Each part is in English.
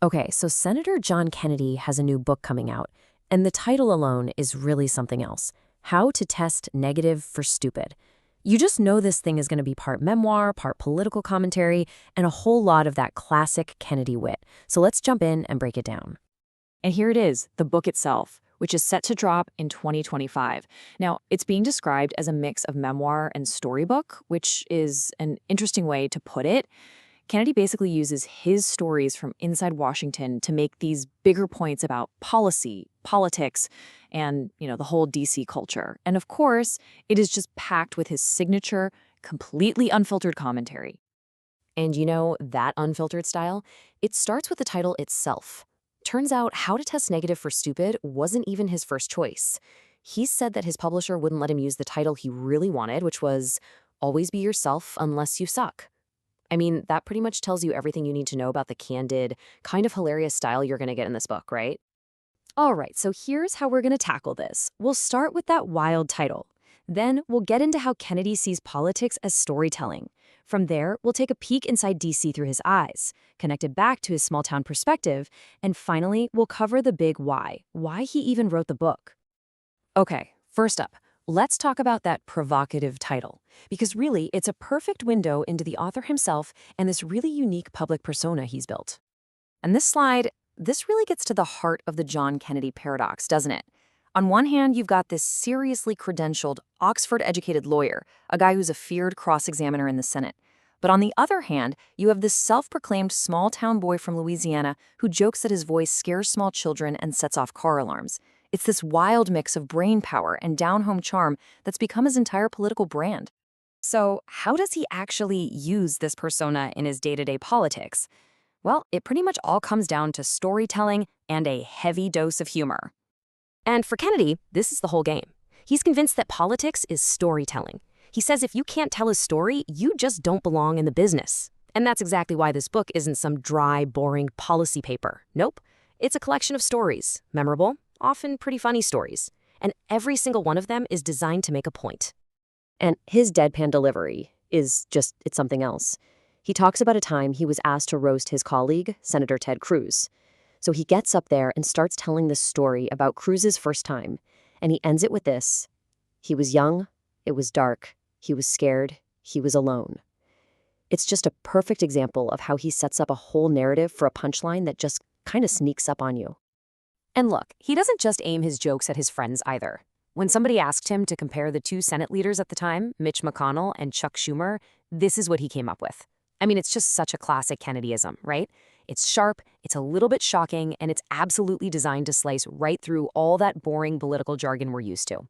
Okay, so Senator John Kennedy has a new book coming out, and the title alone is really something else. How to Test Negative for Stupid. You just know this thing is going to be part memoir, part political commentary, and a whole lot of that classic Kennedy wit. So let's jump in and break it down. And here it is, the book itself, which is set to drop in 2025. Now, it's being described as a mix of memoir and storybook, which is an interesting way to put it. Kennedy basically uses his stories from inside Washington to make these bigger points about policy, politics, and, the whole DC culture. And of course, it is just packed with his signature, completely unfiltered commentary. And that unfiltered style? It starts with the title itself. Turns out How to Test Negative for Stupid wasn't even his first choice. He said that his publisher wouldn't let him use the title he really wanted, which was Always Be Yourself Unless You Suck. I mean, that pretty much tells you everything you need to know about the candid, kind of hilarious style you're going to get in this book, right? All right, so here's how we're going to tackle this. We'll start with that wild title. Then we'll get into how Kennedy sees politics as storytelling. From there, we'll take a peek inside DC through his eyes, connect it back to his small-town perspective, and finally, we'll cover the big why he even wrote the book. Okay, first up, let's talk about that provocative title, because really, it's a perfect window into the author himself and this really unique public persona he's built. And this really gets to the heart of the John Kennedy paradox, doesn't it? On one hand, you've got this seriously credentialed, Oxford-educated lawyer, a guy who's a feared cross-examiner in the Senate. But on the other hand, you have this self-proclaimed small-town boy from Louisiana who jokes that his voice scares small children and sets off car alarms. It's this wild mix of brain power and down-home charm that's become his entire political brand. So how does he actually use this persona in his day-to-day politics? Well, it pretty much all comes down to storytelling and a heavy dose of humor. And for Kennedy, this is the whole game. He's convinced that politics is storytelling. He says if you can't tell a story, you just don't belong in the business. And that's exactly why this book isn't some dry, boring policy paper. Nope. It's a collection of stories, memorable, often pretty funny stories. And every single one of them is designed to make a point. And his deadpan delivery it's something else. He talks about a time he was asked to roast his colleague, Senator Ted Cruz. So he gets up there and starts telling this story about Cruz's first time, and he ends it with this. He was young, it was dark, he was scared, he was alone. It's just a perfect example of how he sets up a whole narrative for a punchline that just kind of sneaks up on you. And look, he doesn't just aim his jokes at his friends either. When somebody asked him to compare the two Senate leaders at the time, Mitch McConnell and Chuck Schumer, this is what he came up with. I mean, it's just such a classic Kennedyism, right? It's sharp, it's a little bit shocking, and it's absolutely designed to slice right through all that boring political jargon we're used to.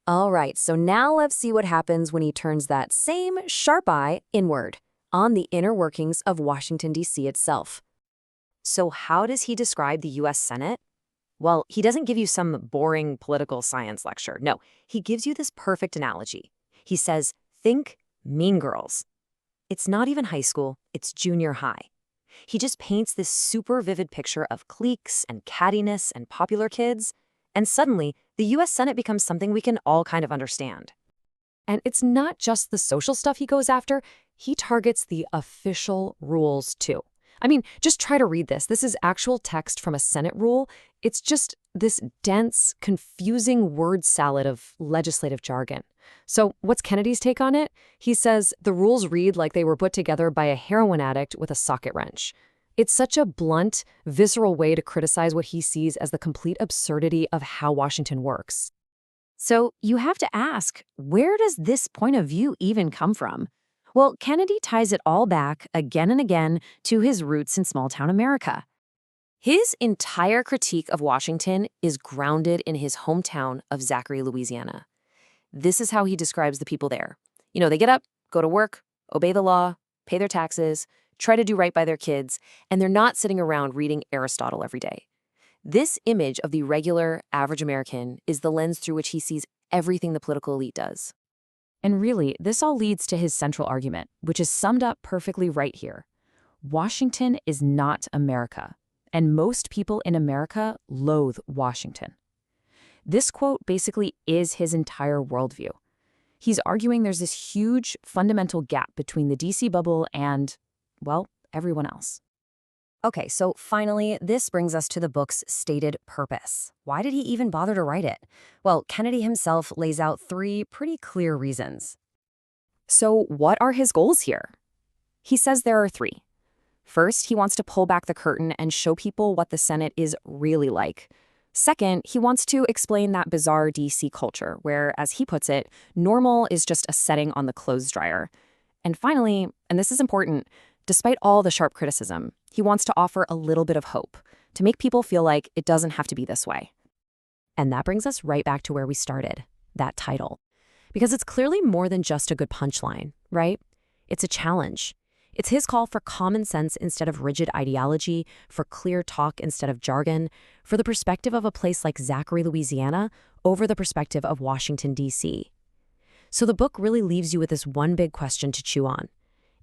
All right, so now let's see what happens when he turns that same sharp eye inward, on the inner workings of Washington, D.C. itself. So how does he describe the U.S. Senate? Well, he doesn't give you some boring political science lecture. No, he gives you this perfect analogy. He says, think Mean Girls. It's not even high school, it's junior high. He just paints this super vivid picture of cliques and cattiness and popular kids, and suddenly, the U.S. Senate becomes something we can all kind of understand. And it's not just the social stuff he goes after, he targets the official rules too. I mean, just try to read this. This is actual text from a Senate rule. It's just this dense, confusing word salad of legislative jargon. So what's Kennedy's take on it? He says the rules read like they were put together by a heroin addict with a socket wrench. It's such a blunt, visceral way to criticize what he sees as the complete absurdity of how Washington works. So you have to ask, where does this point of view even come from? Well, Kennedy ties it all back again and again to his roots in small-town America. His entire critique of Washington is grounded in his hometown of Zachary, Louisiana. This is how he describes the people there. They get up, go to work, obey the law, pay their taxes, try to do right by their kids, and they're not sitting around reading Aristotle every day. This image of the regular, average American is the lens through which he sees everything the political elite does. And really, this all leads to his central argument, which is summed up perfectly right here. Washington is not America, and most people in America loathe Washington. This quote basically is his entire worldview. He's arguing there's this huge, fundamental gap between the DC bubble and, well, everyone else. Okay, so finally, this brings us to the book's stated purpose. Why did he even bother to write it? Well, Kennedy himself lays out 3 pretty clear reasons. So, what are his goals here? He says there are 3. First, he wants to pull back the curtain and show people what the Senate is really like. Second, he wants to explain that bizarre DC culture, where, as he puts it, normal is just a setting on the clothes dryer. And finally, and this is important, despite all the sharp criticism, he wants to offer a little bit of hope, to make people feel like it doesn't have to be this way. And that brings us right back to where we started, that title. Because it's clearly more than just a good punchline, right? It's a challenge. It's his call for common sense instead of rigid ideology, for clear talk instead of jargon, for the perspective of a place like Zachary, Louisiana, over the perspective of Washington, D.C. So the book really leaves you with this one big question to chew on.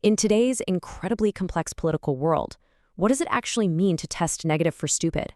In today's incredibly complex political world, what does it actually mean to test negative for stupid?